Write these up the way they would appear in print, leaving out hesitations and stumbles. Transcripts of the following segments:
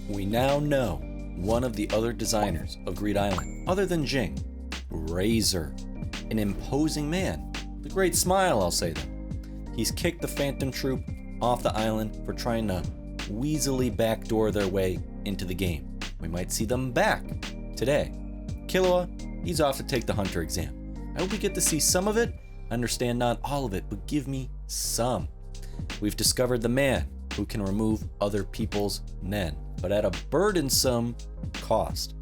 We now know one of the other designers of Greed Island, other than Jing, Razor, an imposing man with a great smile, I'll say that. He's kicked the Phantom Troupe off the island for trying to weaselly backdoor their way into the game. We might see them back today. Killua, he's off to take the Hunter exam. I hope we get to see some of it. I understand not all of it, but give me some. We've discovered the man who can remove other people's nen, but at a burdensome cost.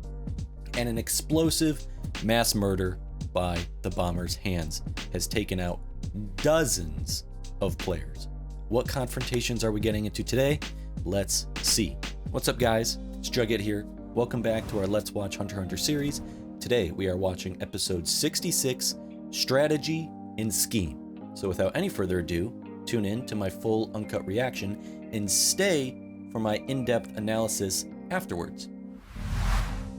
And an explosive mass murder by the bomber's hands has taken out dozens of players. What confrontations are we getting into today? Let's see. What's up, guys? It's Jughead here. Welcome back to our Let's Watch Hunter x Hunter series. Today we are watching episode 66, Strategy and Scheme. So without any further ado, tune in to my full uncut reaction and stay for my in-depth analysis afterwards.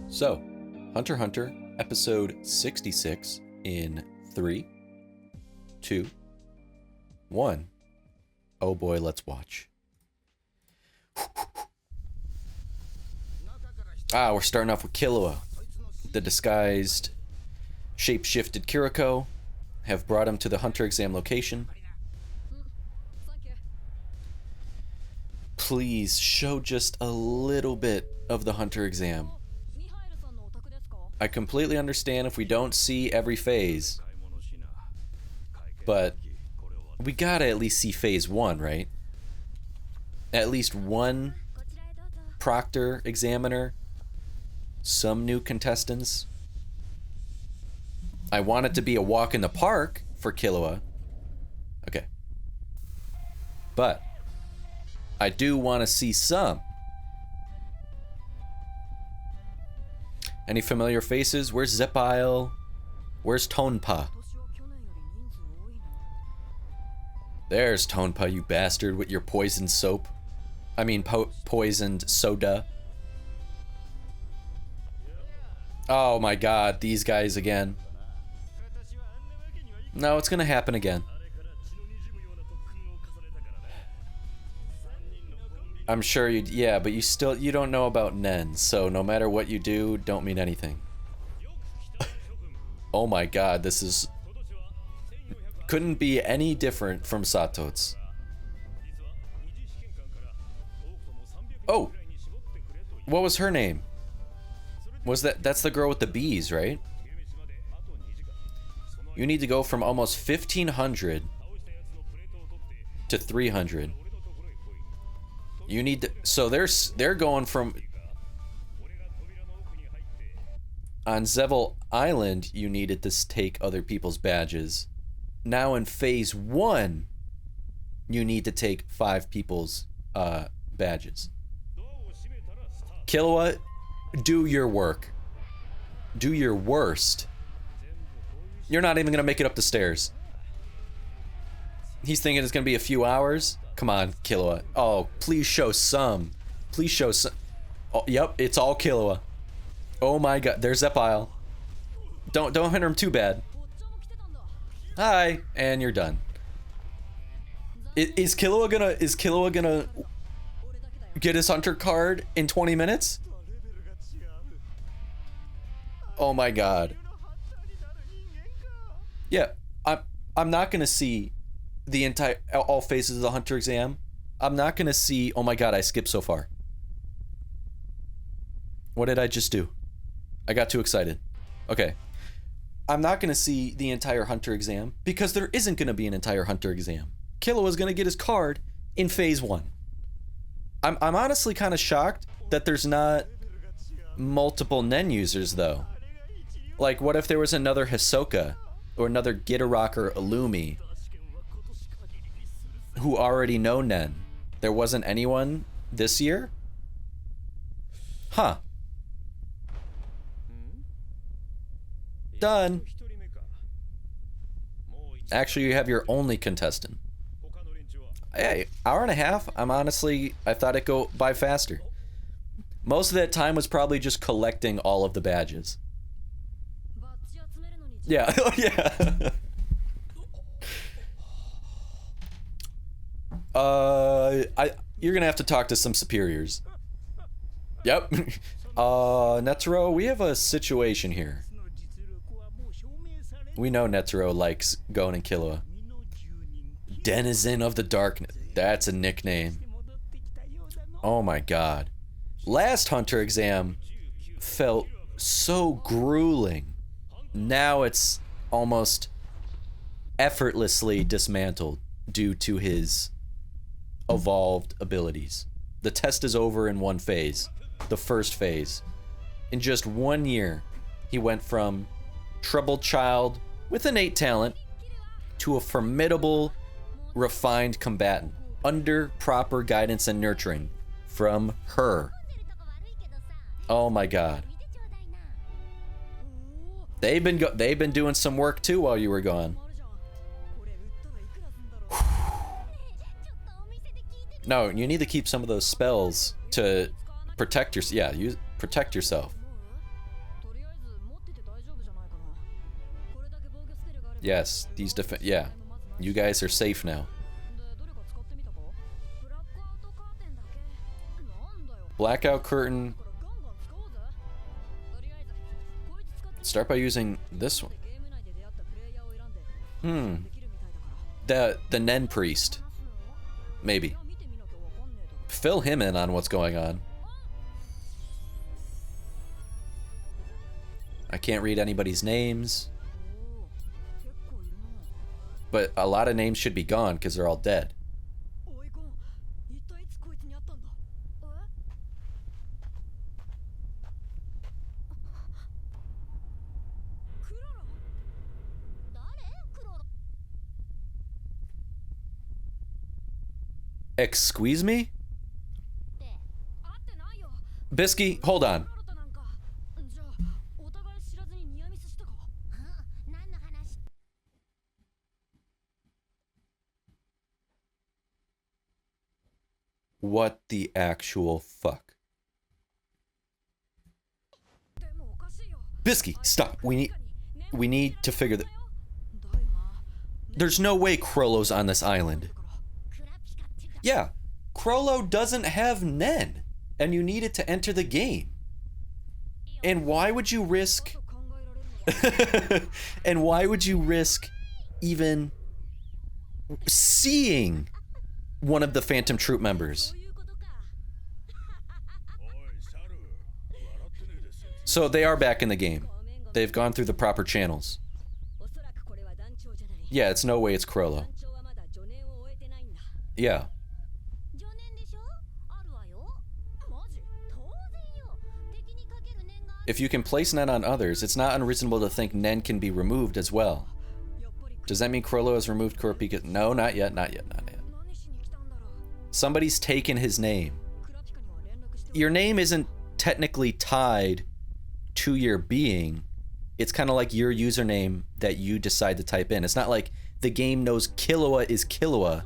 So, Hunter x Hunter, episode 66 in 3, 2, 1. Oh boy, let's watch. We're starting off with Killua. The disguised, shape-shifted Kurapika have brought him to the Hunter exam location. Please show just a little bit of the Hunter exam. I completely understand if we don't see every phase, but we gotta at least see phase 1, right? At least one proctor, examiner, some new contestants. I want it to be a walk in the park for Killua. Okay. But I do want to see some. Any familiar faces? Where's Zepile? Where's Tonpa? There's Tonpa, you bastard, with your poisoned soap. I mean, poisoned soda. Oh my god, these guys again. No, it's gonna happen again. I'm sure you, yeah, but you don't know about Nen, so no matter what you do, don't mean anything. Oh my god, this is... couldn't be any different from Sato's. Oh! What was her name? That's the girl with the bees, right? You need to go from almost 1,500 to 300. You need to, so they're going from, on Zevil Island, you needed to take other people's badges. Now in phase 1, you need to take 5 people's badges. Killua, do your work. Do your worst. You're not even gonna make it up the stairs. He's thinking it's gonna be a few hours. Come on, Killua. Oh, please show some. Please show some. Oh, yep, it's all Killua. Oh my god, there's Zepile. Don't hit him too bad. Hi, and you're done. Is Killua gonna get his hunter card in 20 minutes? Oh my god. Yeah, I'm not gonna see the entire all phases of the Hunter exam. I'm not gonna see. Oh my god, I skipped so far. What did I just do? I got too excited. Okay. I'm not gonna see the entire Hunter exam because there isn't gonna be an entire Hunter exam. Killua is gonna get his card in phase 1. I'm honestly kind of shocked that there's not multiple Nen users though. Like, what if there was another Hisoka or another Gitarok or Illumi who already know Nen? There wasn't anyone this year? Huh. Done. Actually, you have your only contestant. Hey, hour and a half? I thought it'd go by faster. Most of that time was probably just collecting all of the badges. Yeah, yeah. You're gonna have to talk to some superiors. Yep. Netero, we have a situation here. We know Netero likes Gon and Killua. Denizen of the Darkness. That's a nickname. Oh my god. Last Hunter exam felt so grueling. Now it's almost effortlessly dismantled due to his evolved abilities. The test is over in one phase. The first phase. In just 1 year, he went from troubled child with innate talent to a formidable, refined combatant under proper guidance and nurturing from her. Oh my god. They've been doing some work too while you were gone. No, you need to keep some of those spells to protect yourself. Yeah, protect yourself. Yes, these yeah. You guys are safe now. Blackout curtain. Start by using this one. The Nen priest. Maybe. Fill him in on what's going on. I can't read anybody's names. But a lot of names should be gone because they're all dead. Excuse me? Bisky, hold on. What the actual fuck? Bisky, stop. We need to figure that. There's no way Chrollo's on this island. Yeah, Chrollo doesn't have Nen, and you need it to enter the game. And why would you risk... and why would you risk even seeing one of the Phantom Troupe members? So they are back in the game. They've gone through the proper channels. Yeah, it's no way it's Chrollo. Yeah. If you can place Nen on others, it's not unreasonable to think Nen can be removed as well. Does that mean Chrollo has removed Kurapika? No, not yet, not yet, not yet. Somebody's taken his name. Your name isn't technically tied to your being. It's kind of like your username that you decide to type in. It's not like the game knows Killua is Killua.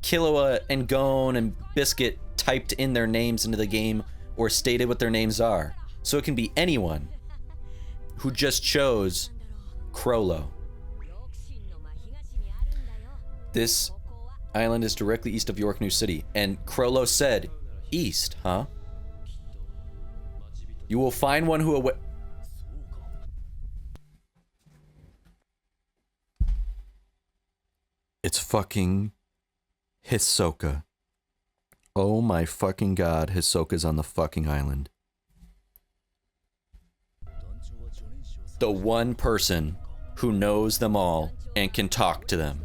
Killua and Gon and Biscuit typed in their names into the game or stated what their names are. So it can be anyone who just chose Chrollo. This island is directly east of York New City. And Chrollo said, east, huh? You will find one who It's fucking Hisoka. Oh my fucking god, Hisoka's on the fucking island. The one person who knows them all and can talk to them.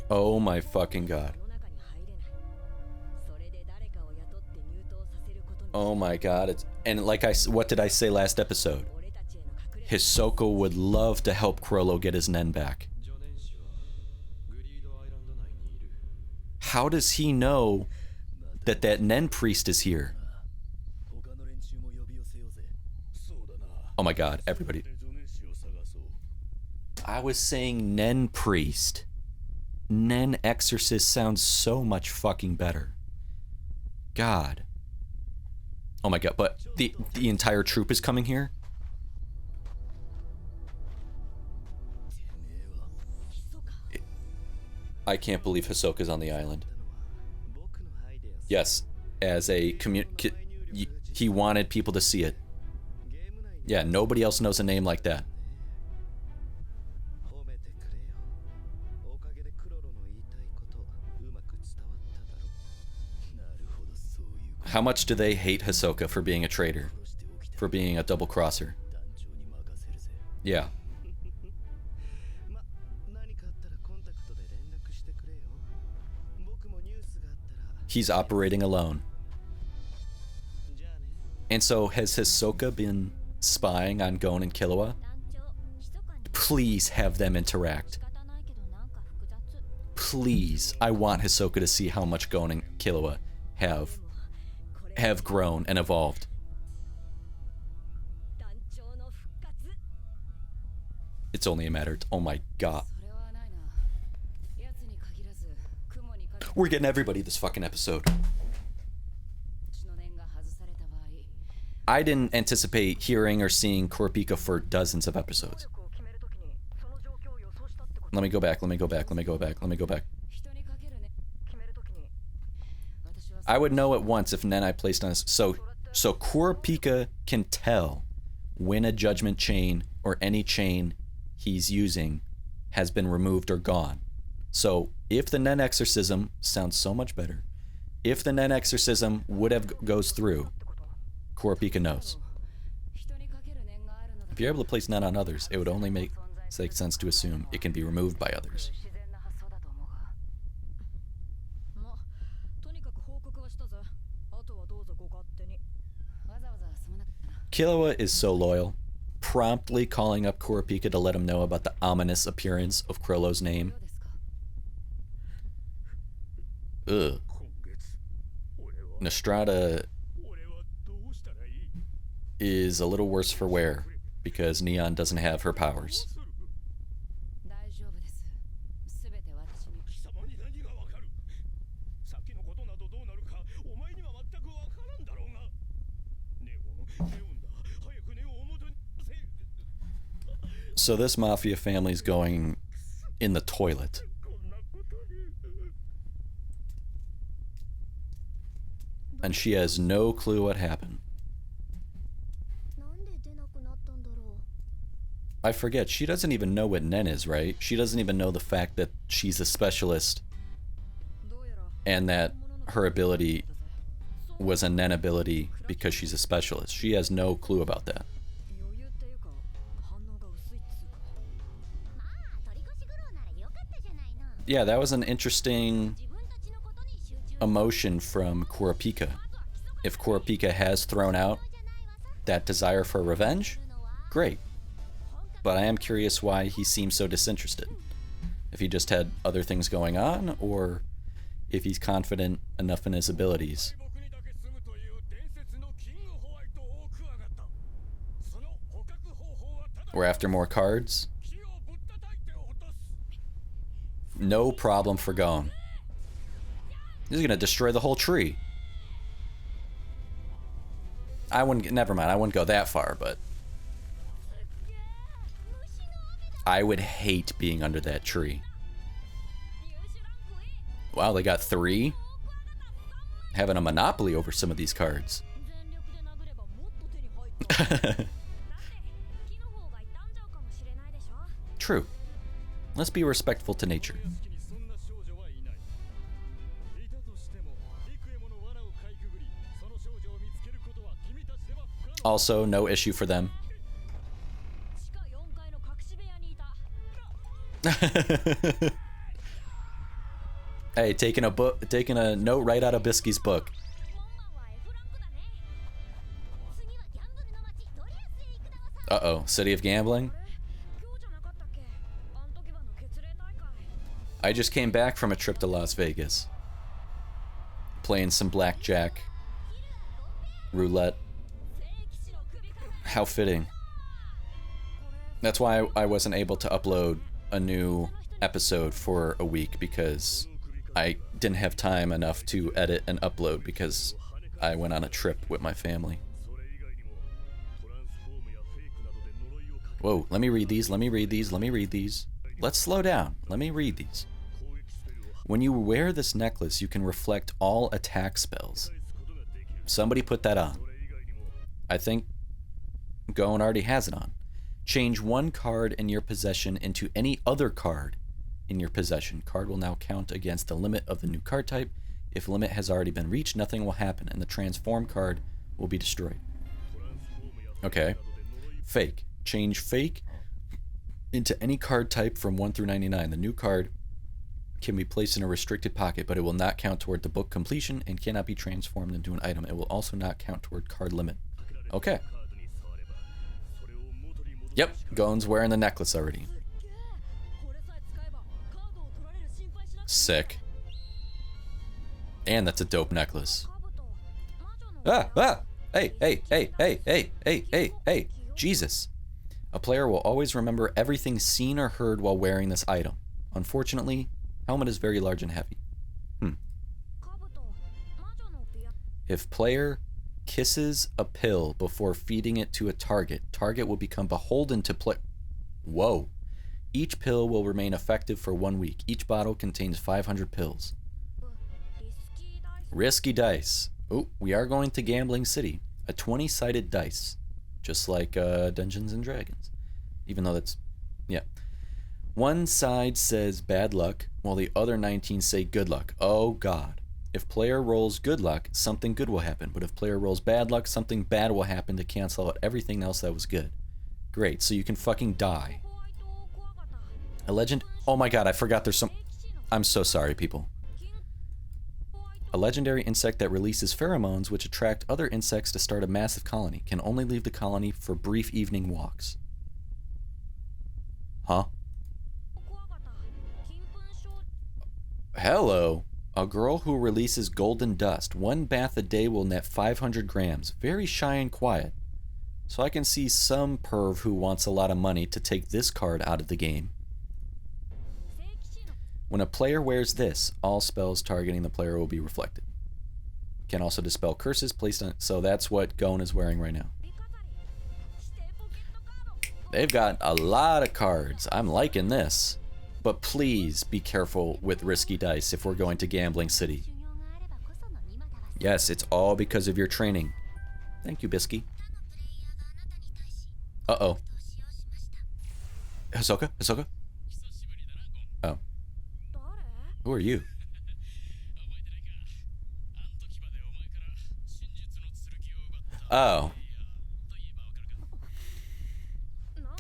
Oh my fucking god. Oh my god. And like what did I say last episode? Hisoka would love to help Chrollo get his Nen back. How does he know that that Nen priest is here? Oh my god, everybody. I was saying Nen priest. Nen Exorcist sounds so much fucking better. God. Oh my god, but the entire troop is coming here? I can't believe Hisoka's on the island. Yes, as a he wanted people to see it. Yeah, nobody else knows a name like that. How much do they hate Hisoka for being a traitor? For being a double crosser? Yeah. He's operating alone. And so has Hisoka been spying on Gon and Killua? Please have them interact. Please. I want Hisoka to see how much Gon and Killua have grown and evolved. It's only a matter of, oh my god. We're getting everybody this fucking episode. I didn't anticipate hearing or seeing Kurapika for dozens of episodes. Let me go back. I would know at once if Nen I placed on his... So Kurapika can tell when a judgment chain or any chain he's using has been removed or gone. So if the Nen exorcism sounds so much better, if the Nen exorcism goes through, Kurapika knows. If you're able to place Nen on others, it would only make sense to assume it can be removed by others. Killua is so loyal, promptly calling up Kurapika to let him know about the ominous appearance of Chrollo's name. Ugh. Nostrada is a little worse for wear because Neon doesn't have her powers. So this mafia family's going in the toilet. And she has no clue what happened. I forget, she doesn't even know what Nen is, right? She doesn't even know the fact that she's a specialist and that her ability was a Nen ability because she's a specialist. She has no clue about that. Yeah, that was an interesting emotion from Kurapika. If Kurapika has thrown out that desire for revenge, great. But I am curious why he seems so disinterested. If he just had other things going on, or if he's confident enough in his abilities. We're after more cards. No problem for Gon. He's gonna destroy the whole tree. Never mind, I wouldn't go that far, but I would hate being under that tree. Wow, they got 3? Having a monopoly over some of these cards. True. Let's be respectful to nature. Also, no issue for them. Hey, taking a note right out of Bisky's book. Uh-oh, City of Gambling? I just came back from a trip to Las Vegas. Playing some blackjack. Roulette. How fitting. That's why I wasn't able to upload a new episode for a week, because I didn't have time enough to edit and upload because I went on a trip with my family. Whoa, let me read these. Let's slow down. Let me read these. When you wear this necklace, you can reflect all attack spells. Somebody put that on. I think Gon already has it on. Change one card in your possession into any other card in your possession. Card will now count against the limit of the new card type. If limit has already been reached, nothing will happen, and the transform card will be destroyed. Okay. Fake. Change fake into any card type from 1 through 99. The new card can be placed in a restricted pocket, but it will not count toward the book completion and cannot be transformed into an item. It will also not count toward card limit. Okay. Yep, Gon's wearing the necklace already. Sick. And that's a dope necklace. Hey. Jesus. A player will always remember everything seen or heard while wearing this item. Unfortunately, helmet is very large and heavy. If player kisses a pill before feeding it to a target, target will become beholden to play. Whoa. Each pill will remain effective for 1 week. Each bottle contains 500 pills. Risky dice. Oh, we are going to Gambling City. A 20-sided dice. Just like Dungeons and Dragons. Even though that's... yeah. One side says bad luck, while the other 19 say good luck. Oh, God. If player rolls good luck, something good will happen. But if player rolls bad luck, something bad will happen to cancel out everything else that was good. Great, so you can fucking die. A legend... oh my God, I forgot there's some... I'm so sorry, people. A legendary insect that releases pheromones which attract other insects to start a massive colony. Can only leave the colony for brief evening walks. Huh? Hello. A girl who releases golden dust. 1 bath a day will net 500 grams. Very shy and quiet. So I can see some perv who wants a lot of money to take this card out of the game. When a player wears this, all spells targeting the player will be reflected. Can also dispel curses placed on... so that's what Gon is wearing right now. They've got a lot of cards. I'm liking this. But please be careful with risky dice if we're going to Gambling City. Yes, it's all because of your training. Thank you, Bisky. Uh-oh. Hisoka? Hisoka? Oh. Who are you? Oh.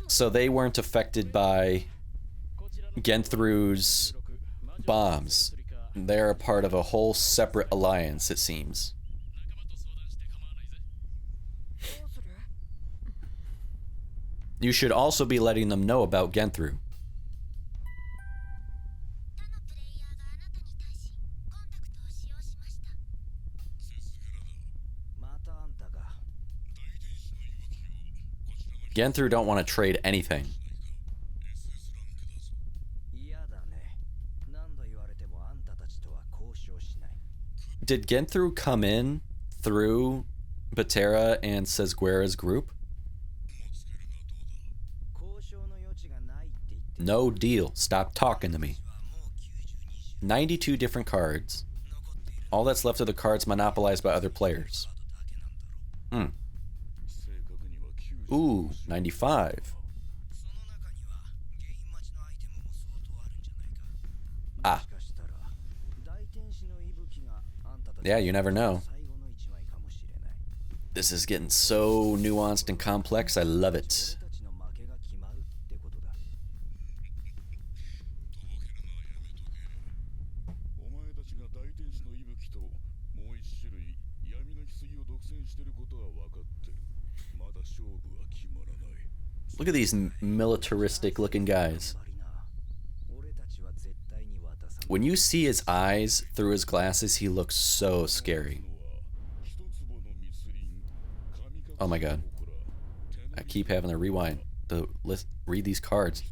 So they weren't affected by Genthru's bombs. They're a part of a whole separate alliance, it seems. You should also be letting them know about Genthru. Genthru don't want to trade anything. Did Genthru come in through Batera and Sesguera's group? No deal. Stop talking to me. 92 different cards. All that's left are the cards monopolized by other players. Ooh, 95. Ah. Yeah, you never know. This is getting so nuanced and complex. I love it. Look at these militaristic looking guys. When you see his eyes through his glasses, he looks so scary. Oh my God. I keep having to rewind to read these cards.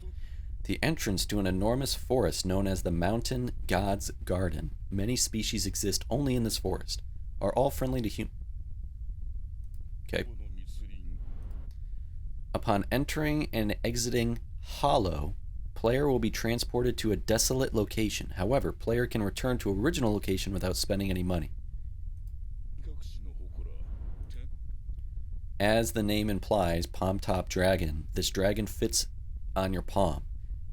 The entrance to an enormous forest known as the Mountain God's Garden. Many species exist only in this forest. Are all friendly to humans. Okay. Upon entering and exiting Hollow, Player will be transported to a desolate location. However, player can return to original location without spending any money. As the name implies, palm top dragon, this dragon fits on your palm.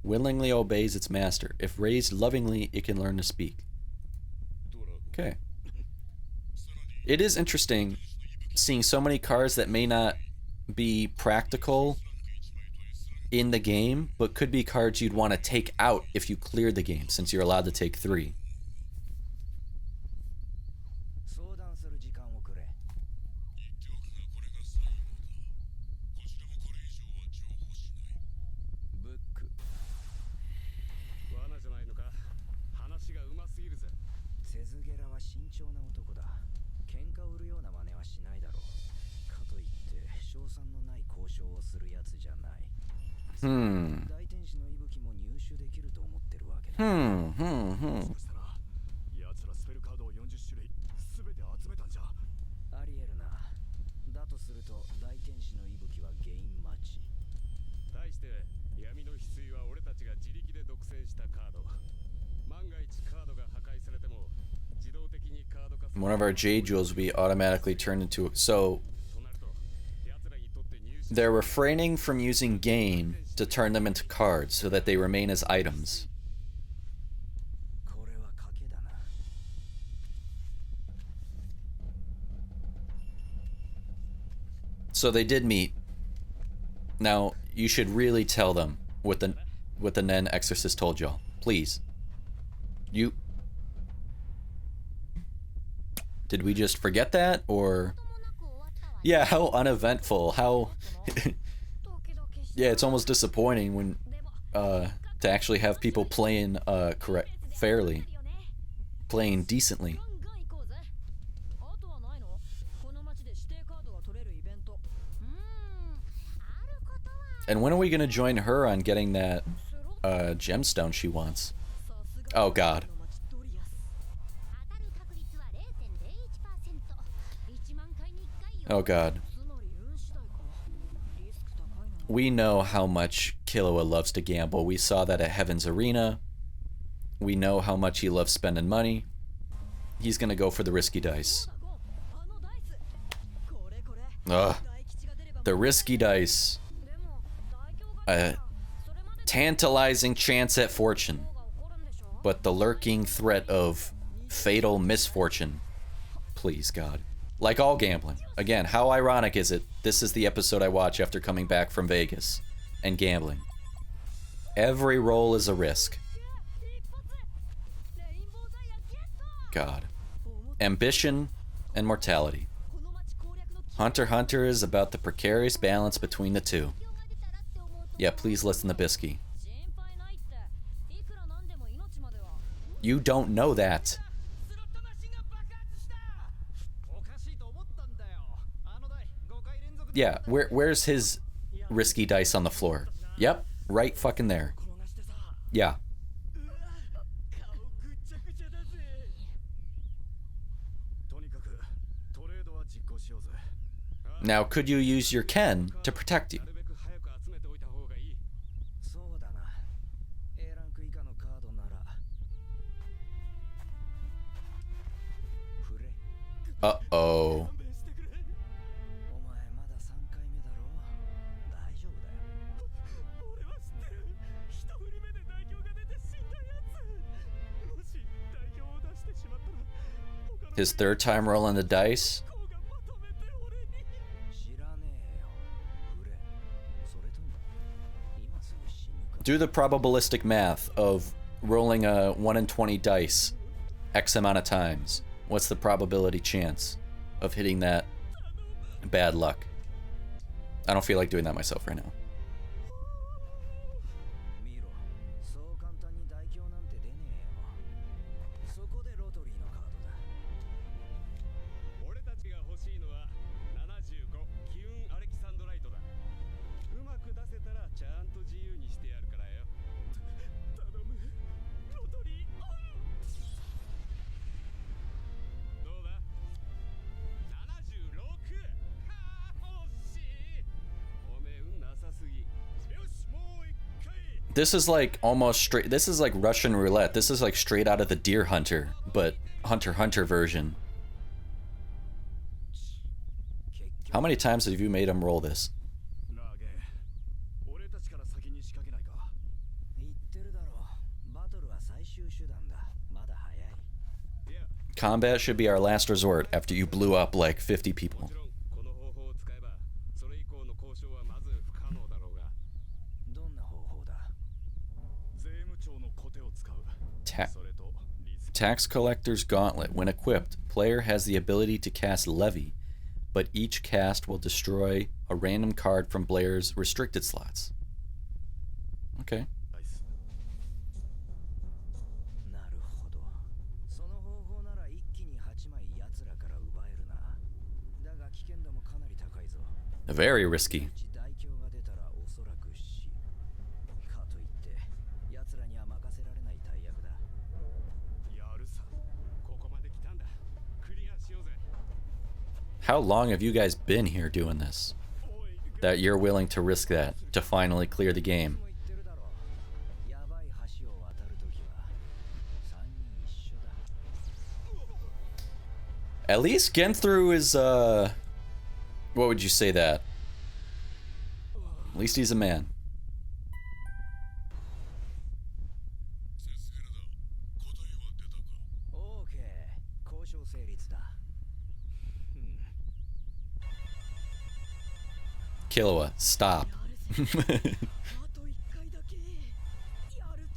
Willingly obeys its master. If raised lovingly, it can learn to speak. Okay. It is interesting seeing so many cards that may not be practical in the game, but could be cards you'd want to take out if you cleared the game, since you're allowed to take 3. One of our Jade Jewels will be automatically turned into a... So, they're refraining from using gain to turn them into cards so that they remain as items. So they did meet. Now, you should really tell them what the Nen Exorcist told y'all. Please. Did we just forget that, or... Yeah, how uneventful, how... Yeah, it's almost disappointing when, to actually have people playing, fairly. Playing decently. And when are we gonna join her on getting that, gemstone she wants? Oh god. Oh god. We know how much Killua loves to gamble. We saw that at Heaven's Arena. We know how much he loves spending money. He's gonna go for the risky dice. Ugh. The risky dice. A tantalizing chance at fortune, but the lurking threat of fatal misfortune. Please, God. Like all gambling. Again, how ironic is it? This is the episode I watch after coming back from Vegas and gambling. Every roll is a risk. God. Ambition and mortality. Hunter x Hunter is about the precarious balance between the two. Yeah, please listen to Bisky. You don't know that. Yeah, where's his risky dice on the floor? Yep, right fucking there. Yeah. Now, could you use your Ken to protect you? Uh-oh. His third time rolling the dice. Do the probabilistic math of rolling a 1 in 20 dice X amount of times. What's the probability chance of hitting that bad luck? I don't feel like doing that myself right now. This is like almost straight. This is like Russian roulette. This is like straight out of the Deer Hunter, but Hunter x Hunter version. How many times have you made him roll this? Combat should be our last resort after you blew up like 50 people. Tax Collector's Gauntlet. When equipped, player has the ability to cast Levy, but each cast will destroy a random card from player's restricted slots. Okay. Very risky. How long have you guys been here doing this? That you're willing to risk that to finally clear the game? At least Genthru is, what would you say that? At least he's a man. Killua, stop.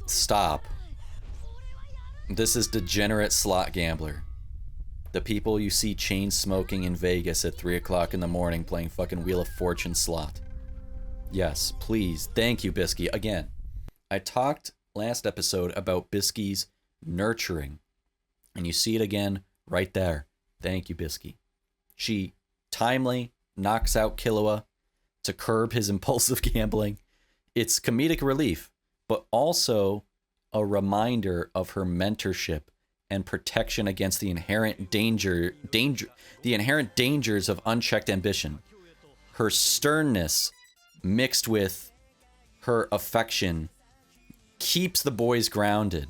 Stop. This is degenerate slot gambler. The people you see chain smoking in Vegas at 3 o'clock in the morning playing fucking Wheel of Fortune slot. Yes, please. Thank you, Bisky. Again, I talked last episode about Bisky's nurturing. And you see it again right there. Thank you, Bisky. She timely knocks out Killua to curb his impulsive gambling. It's comedic relief, but also a reminder of her mentorship and protection against the inherent dangers of unchecked ambition. Her sternness mixed with her affection keeps the boys grounded.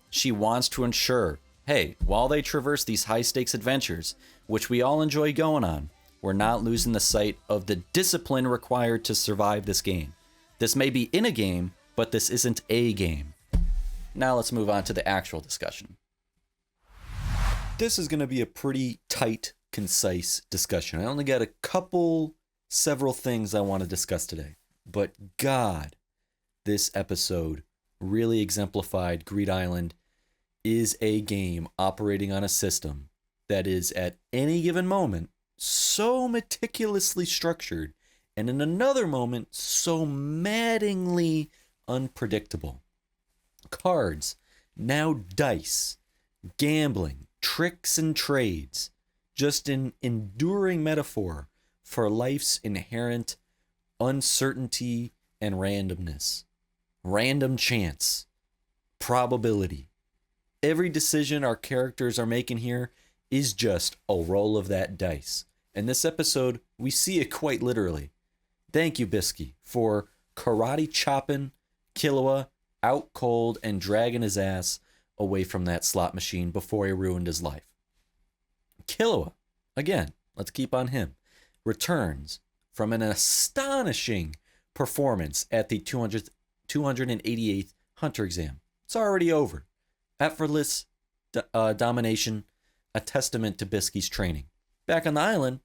She wants to ensure, hey, while they traverse these high-stakes adventures, which we all enjoy going on, we're not losing the sight of the discipline required to survive this game. This may be in a game, but this isn't a game. Now let's move on to the actual discussion. This is going to be a pretty tight, concise discussion. I only got several things I want to discuss today. But God, this episode really exemplified Greed Island is a game operating on a system that is at any given moment so meticulously structured, and in another moment so maddeningly unpredictable. Cards, now dice, gambling, tricks and trades, just an enduring metaphor for life's inherent uncertainty and randomness. Random chance, probability. Every decision our characters are making here is just a roll of that dice. In this episode, we see it quite literally. Thank you, Bisky, for karate chopping Killua out cold and dragging his ass away from that slot machine before he ruined his life. Killua, again, let's keep on him, returns from an astonishing performance at the 288th Hunter exam. It's already over. Effortless domination, a testament to Bisky's training. Back on the island,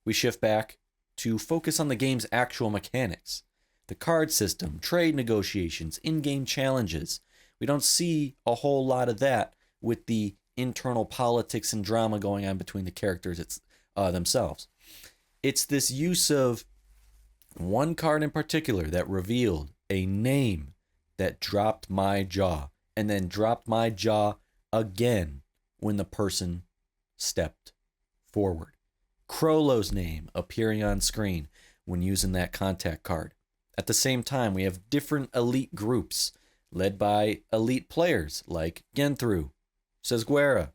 we shift back to focus on the game's actual mechanics. The card system, trade negotiations, in-game challenges. We don't see a whole lot of that with the internal politics and drama going on between the characters themselves. It's this use of one card in particular that revealed a name that dropped my jaw, and then dropped my jaw again when the person stepped forward. Chrollo's name appearing on screen when using that contact card. At the same time, we have different elite groups led by elite players like Genthru, Sesguera,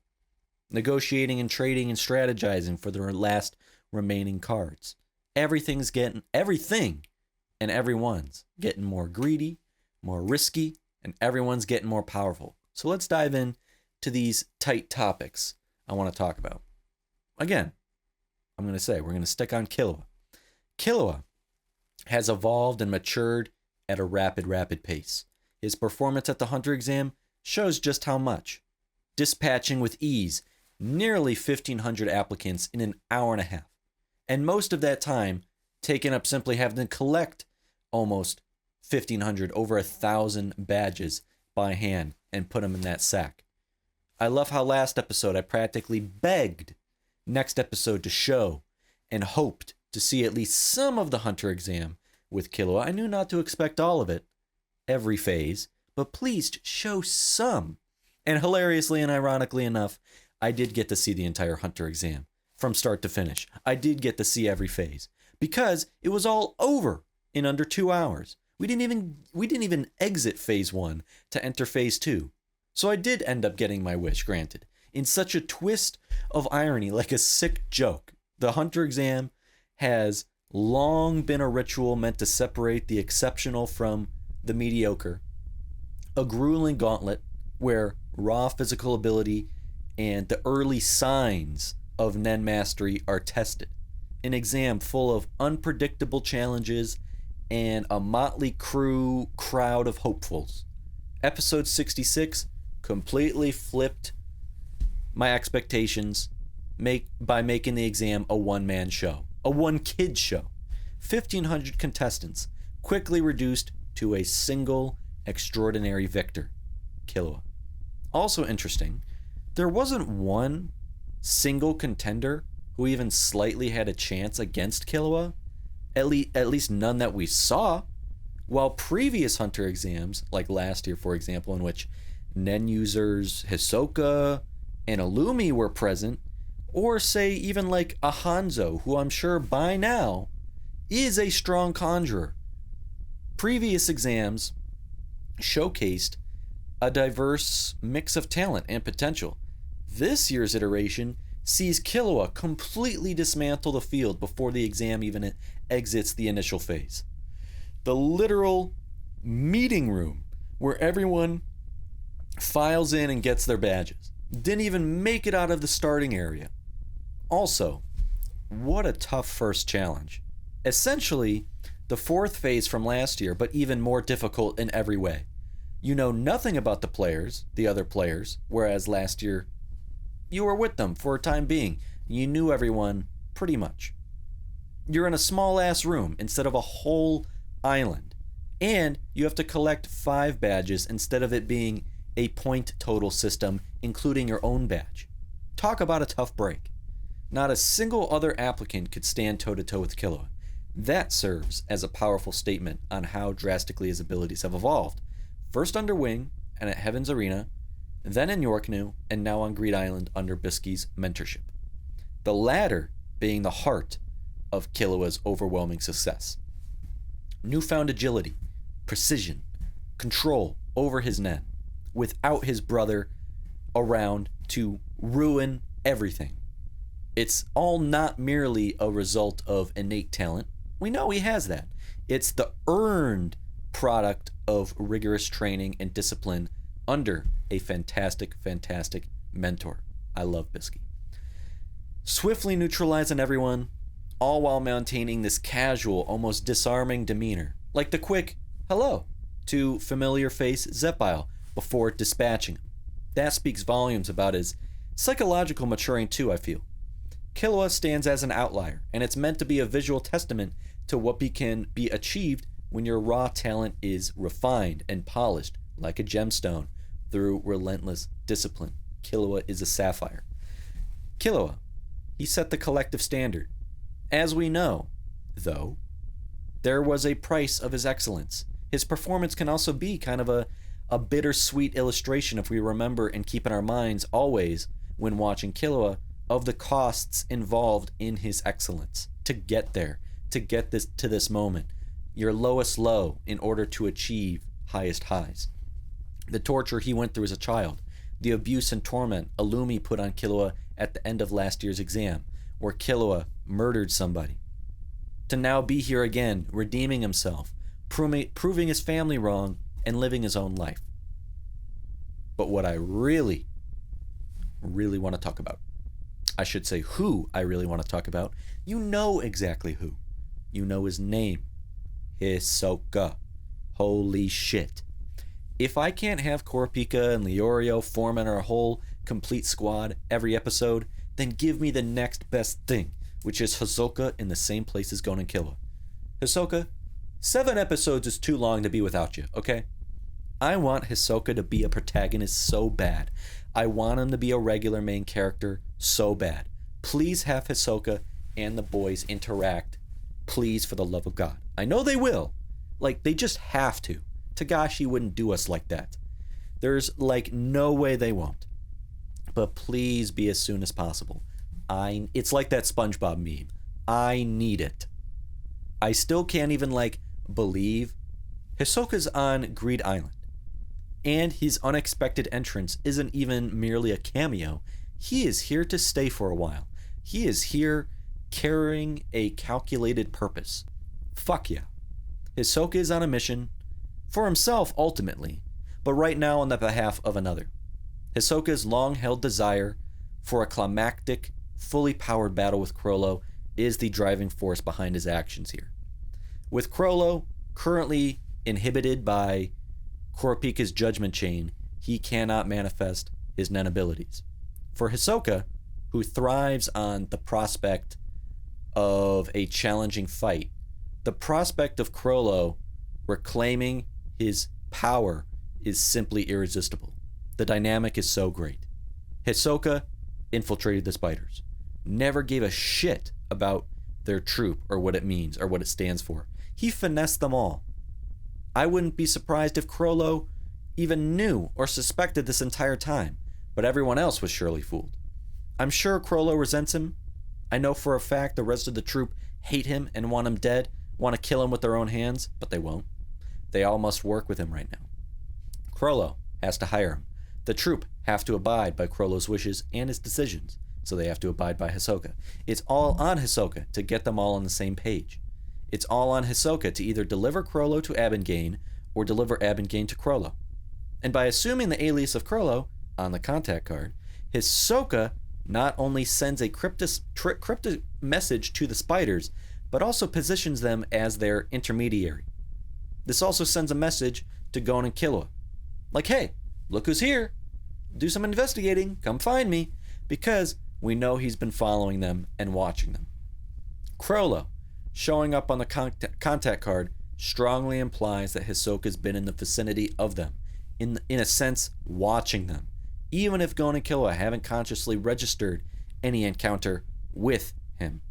negotiating and trading and strategizing for their last remaining cards. Everything and everyone's getting more greedy, more risky, and everyone's getting more powerful. So let's dive in to these tight topics I want to talk about. Again, I'm going to say we're going to stick on Killua. Killua has evolved and matured at a rapid pace. His performance at the Hunter exam shows just how much. Dispatching with ease nearly 1,500 applicants in an hour and a half. And most of that time taken up simply having to collect almost 1,500, over 1,000 badges by hand and put them in that sack. I love how last episode I practically begged next episode to show and hoped to see at least some of the Hunter exam with Killua. I knew not to expect all of it, every phase, but please show some. And hilariously and ironically enough, I did get to see the entire Hunter exam from start to finish. I did get to see every phase because it was all over in under 2 hours. We didn't even exit phase 1 to enter phase 2. So I did end up getting my wish granted. In such a twist of irony, like a sick joke, the Hunter exam has long been a ritual meant to separate the exceptional from the mediocre. A grueling gauntlet where raw physical ability and the early signs of Nen mastery are tested. An exam full of unpredictable challenges and a motley crowd of hopefuls. Episode 66 completely flipped my expectations by making the exam a one-man show, a one-kid show. 1,500 contestants quickly reduced to a single extraordinary victor, Killua. Also interesting, there wasn't one single contender who even slightly had a chance against Killua, at least none that we saw, while previous Hunter exams, like last year for example, in which Nen users Hisoka and Illumi were present, or say even like a Hanzo, who I'm sure by now is a strong conjurer. Previous exams showcased a diverse mix of talent and potential. This year's iteration sees Killua completely dismantle the field before the exam even exits the initial phase. The literal meeting room where everyone files in and gets their badges didn't even make it out of the starting area. Also, what a tough first challenge. Essentially, the fourth phase from last year, but even more difficult in every way. You know nothing about the other players, whereas last year you were with them for a time being. You knew everyone pretty much. You're in a small ass room instead of a whole island. And you have to collect 5 badges instead of it being a point total system, including your own badge. Talk about a tough break. Not a single other applicant could stand toe-to-toe with Killua. That serves as a powerful statement on how drastically his abilities have evolved. First under Wing and at Heaven's Arena, then in Yorknu, and now on Greed Island under Bisky's mentorship. The latter being the heart of Killua's overwhelming success. Newfound agility, precision, control over his Nen, without his brother around to ruin everything. It's all not merely a result of innate talent. We know he has that. It's the earned product of rigorous training and discipline under a fantastic mentor. I love Bisky. Swiftly neutralizing everyone, all while maintaining this casual, almost disarming demeanor, like the quick hello to familiar face Zepile before dispatching him. That speaks volumes about his psychological maturing too, I feel. Killua stands as an outlier, and it's meant to be a visual testament to what can be achieved when your raw talent is refined and polished like a gemstone through relentless discipline. Killua is a sapphire. Killua, he set the collective standard. As we know, though, there was a price of his excellence. His performance can also be kind of a bittersweet illustration, if we remember and keep in our minds always when watching Killua, of the costs involved in his excellence to get there, to get this to this moment. Your lowest low in order to achieve highest highs. The torture he went through as a child, the abuse and torment Illumi put on Killua at the end of last year's exam, where Killua murdered somebody. To now be here again, redeeming himself, proving his family wrong, and living his own life. But what I really want to talk about, I should say who I really want to talk about, you know exactly who. You know his name. Hisoka. Holy shit. If I can't have Kurapika and Leorio forming our whole complete squad every episode, then give me the next best thing, which is Hisoka in the same place as Gon and Killua. Hisoka, 7 episodes is too long to be without you, okay? I want Hisoka to be a protagonist so bad. I want him to be a regular main character so bad. Please have Hisoka and the boys interact. Please, for the love of God. I know they will. Like, they just have to. Tagashi wouldn't do us like that. There's, like, no way they won't. But please be as soon as possible. It's like that SpongeBob meme. I need it. I still can't even, like, believe Hisoka's on Greed Island. And his unexpected entrance isn't even merely a cameo. He is here to stay for a while. He is here carrying a calculated purpose. Fuck yeah. Hisoka is on a mission for himself ultimately, but right now on the behalf of another. Hisoka's long-held desire for a climactic, fully powered battle with Chrollo is the driving force behind his actions here. With Chrollo currently inhibited by Kurapika's judgment chain, he cannot manifest his Nen abilities. For Hisoka, who thrives on the prospect of a challenging fight, the prospect of Chrollo reclaiming his power is simply irresistible. The dynamic is so great. Hisoka infiltrated the spiders. Never gave a shit about their troop or what it means or what it stands for. He finessed them all. I wouldn't be surprised if Chrollo even knew or suspected this entire time, but everyone else was surely fooled. I'm sure Chrollo resents him. I know for a fact the rest of the troop hate him and want him dead, want to kill him with their own hands, but they won't. They all must work with him right now. Chrollo has to hire him. The troop have to abide by Chrollo's wishes and his decisions, so they have to abide by Hisoka. It's all on Hisoka to get them all on the same page. It's all on Hisoka to either deliver Chrollo to Abengane or deliver Abengane to Chrollo. And by assuming the alias of Chrollo on the contact card, Hisoka not only sends a cryptic message to the spiders, but also positions them as their intermediary. This also sends a message to Gon and Killua. Like, hey, look who's here. Do some investigating. Come find me. Because we know he's been following them and watching them. Chrollo showing up on the contact card strongly implies that Hisoka's been in the vicinity of them. In a sense, watching them. Even if Gon and Killua haven't consciously registered any encounter with him.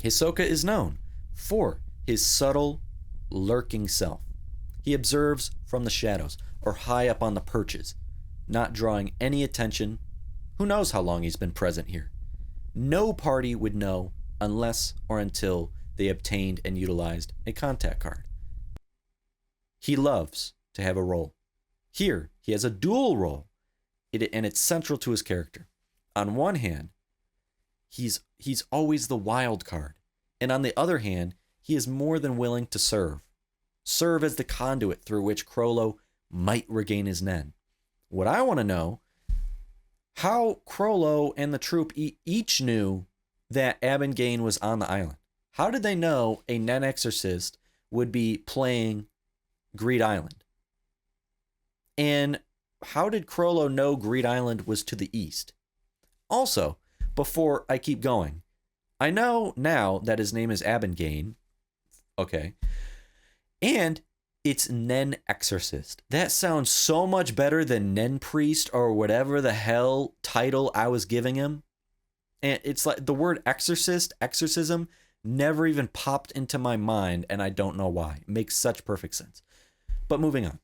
Hisoka is known for his subtle, lurking self. He observes from the shadows or high up on the perches, not drawing any attention. Who knows how long he's been present here? No party would know unless or until they obtained and utilized a contact card. He loves to have a role. Here, he has a dual role, and it's central to his character. On one hand, he's always the wild card, and on the other hand, he is more than willing to serve as the conduit through which Chrollo might regain his Nen. What I want to know, how Chrollo and the troop each knew that Abengane was on the island. How did they know a Nen Exorcist would be playing Greed Island? And how did Chrollo know Greed Island was to the east? Also, before I keep going, I know now that his name is Abengane. Okay. And it's Nen Exorcist. That sounds so much better than Nen Priest or whatever the hell title I was giving him. And it's like the word exorcist, exorcism, never even popped into my mind, and I don't know why. It makes such perfect sense. But moving on.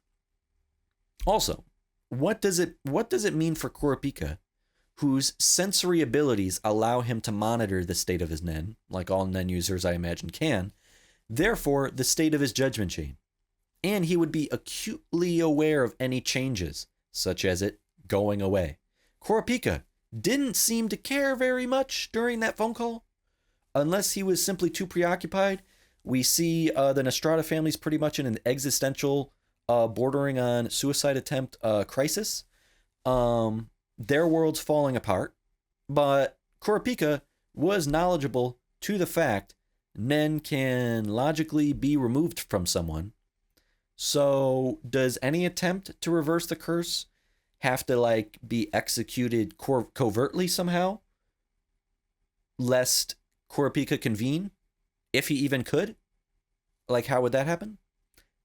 Also, what does it mean for Kurapika, whose sensory abilities allow him to monitor the state of his Nen, like all Nen users I imagine can, therefore the state of his judgment chain? And he would be acutely aware of any changes, such as it going away. Kurapika didn't seem to care very much during that phone call. Unless he was simply too preoccupied. We see the Nostrada family's pretty much in an existential bordering on suicide attempt crisis. Their world's falling apart, but Kurapika was knowledgeable to the fact Nen can logically be removed from someone. So does any attempt to reverse the curse have to like be executed covertly somehow, lest Kurapika convene, if he even could? Like, how would that happen?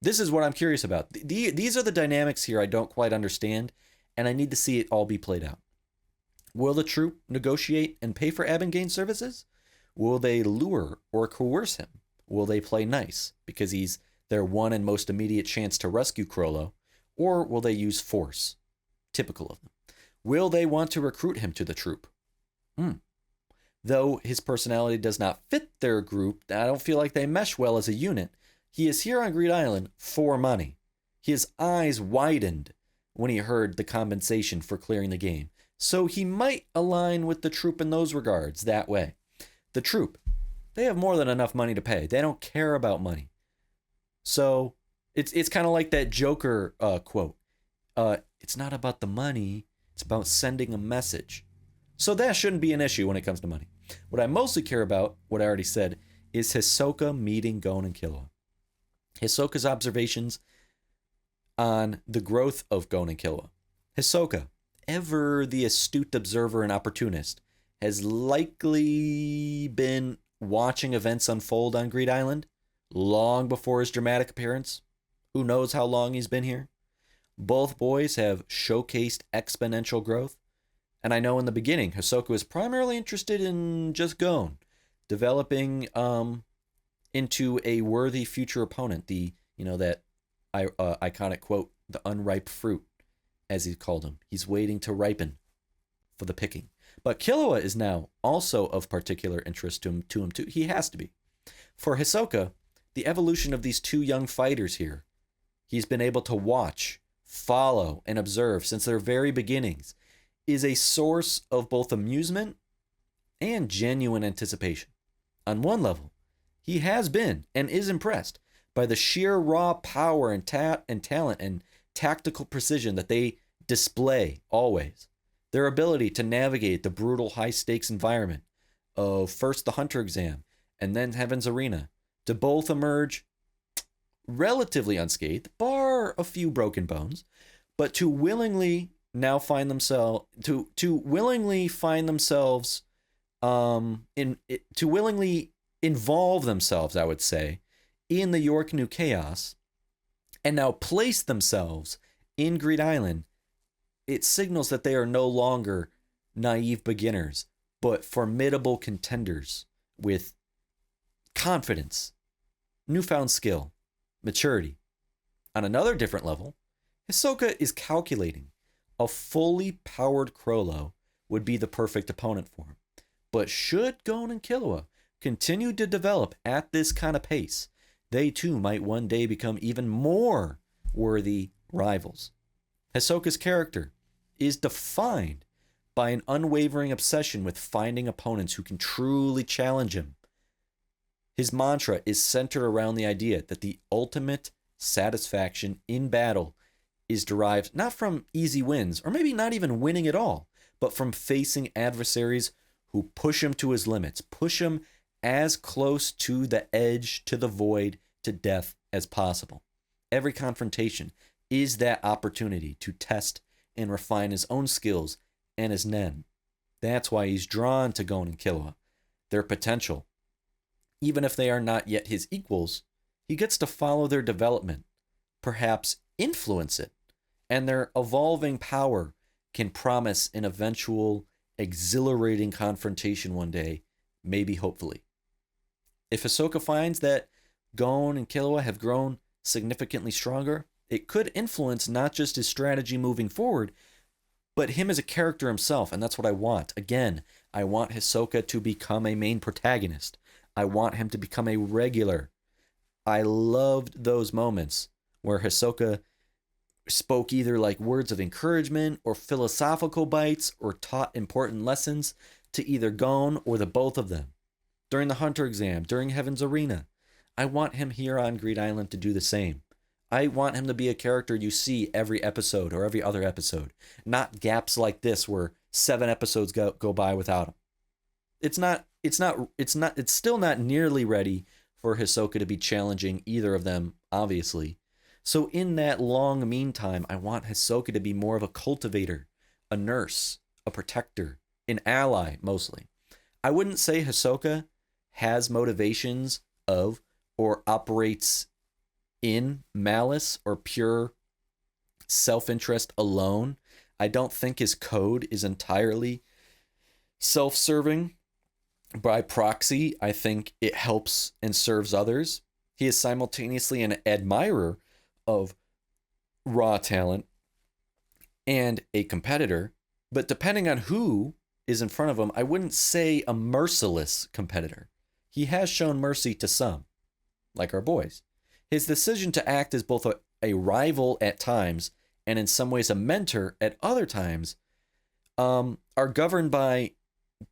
This is what I'm curious about. These are the dynamics here I don't quite understand, and I need to see it all be played out. Will the troupe negotiate and pay for Abengane services? Will they lure or coerce him? Will they play nice because he's their one and most immediate chance to rescue Chrollo? Or will they use force? Typical of them. Will they want to recruit him to the troupe? Though his personality does not fit their group, I don't feel like they mesh well as a unit. He is here on Greed Island for money. His eyes widened when he heard the compensation for clearing the game, so he might align with the troupe in those regards that way. The troupe, they have more than enough money to pay. They don't care about money. So it's kind of like that Joker quote. It's not about the money. It's about sending a message. So that shouldn't be an issue when it comes to money. What I mostly care about, what I already said, is Hisoka meeting Gon and Killua. Hisoka's observations on the growth of Gon and Killua. Hisoka, ever the astute observer and opportunist, has likely been watching events unfold on Greed Island long before his dramatic appearance. Who knows how long he's been here? Both boys have showcased exponential growth. And I know in the beginning, Hisoka was primarily interested in just Gon, developing into a worthy future opponent. That iconic quote, the unripe fruit, as he called him. He's waiting to ripen for the picking. But Killua is now also of particular interest to him too. He has to be. For Hisoka, the evolution of these two young fighters here, he's been able to watch, follow, and observe since their very beginnings, is a source of both amusement and genuine anticipation. On one level, he has been and is impressed by the sheer raw power and talent and tactical precision that they display always. Their ability to navigate the brutal high-stakes environment of first the Hunter exam and then Heaven's Arena to both emerge relatively unscathed, bar a few broken bones, but to willingly now find themselves to willingly involve themselves, I would say, in the York New Chaos, and now place themselves in Greed Island. It signals that they are no longer naive beginners, but formidable contenders with confidence, newfound skill, maturity. On another different level, Hisoka is calculating. A fully powered Chrollo would be the perfect opponent for him. But should Gon and Killua continue to develop at this kind of pace, they too might one day become even more worthy rivals. Hisoka's character is defined by an unwavering obsession with finding opponents who can truly challenge him. His mantra is centered around the idea that the ultimate satisfaction in battle is derived not from easy wins, or maybe not even winning at all, but from facing adversaries who push him to his limits, push him as close to the edge, to the void, to death as possible. Every confrontation is that opportunity to test and refine his own skills and his Nen. That's why he's drawn to Gon and Killua. Their potential, even if they are not yet his equals, he gets to follow their development, perhaps influence it, and their evolving power can promise an eventual exhilarating confrontation one day, maybe hopefully. If Hisoka finds that Gon and Killua have grown significantly stronger, it could influence not just his strategy moving forward, but him as a character himself, and that's what I want. Again, I want Hisoka to become a main protagonist. I want him to become a regular. I loved those moments where Hisoka spoke either like words of encouragement or philosophical bites or taught important lessons to either Gon or the both of them. During the Hunter exam, during Heaven's Arena, I want him here on Greed Island to do the same. I want him to be a character you see every episode or every other episode, not gaps like this where 7 episodes go by without him. It's still not nearly ready for Hisoka to be challenging either of them, obviously. So in that long meantime, I want Hisoka to be more of a cultivator, a nurse, a protector, an ally, mostly. I wouldn't say Hisoka has motivations of or operates in malice or pure self-interest alone. I don't think his code is entirely self-serving. By proxy, I think it helps and serves others. He is simultaneously an admirer of raw talent and a competitor, but depending on who is in front of him, I wouldn't say a merciless competitor. He has shown mercy to some, like our boys. His decision to act as both a rival at times and in some ways a mentor at other times are governed by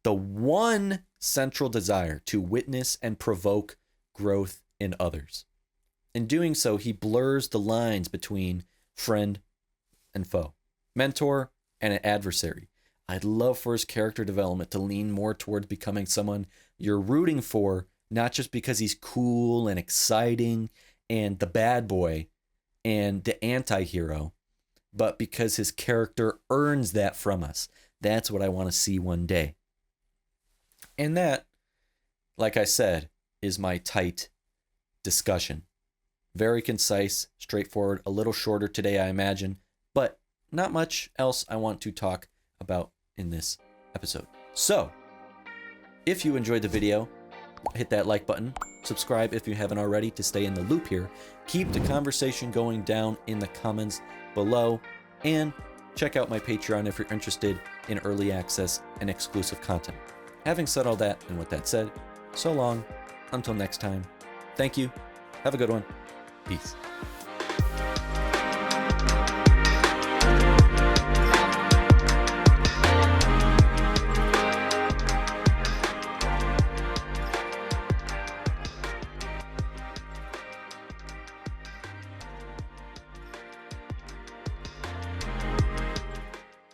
the one central desire to witness and provoke growth in others. In doing so, he blurs the lines between friend and foe, mentor and an adversary. I'd love for his character development to lean more towards becoming someone you're rooting for, not just because he's cool and exciting and the bad boy and the anti-hero, but because his character earns that from us. That's what I want to see one day. And that, like I said, is my tight discussion. Very concise, straightforward, a little shorter today, I imagine, but not much else I want to talk about in this episode. So, if you enjoyed the video, hit that like button, subscribe if you haven't already to stay in the loop here, keep the conversation going down in the comments below, and check out my Patreon if you're interested in early access and exclusive content. Having said all that, and with that said, so long, until next time, thank you, have a good one, peace.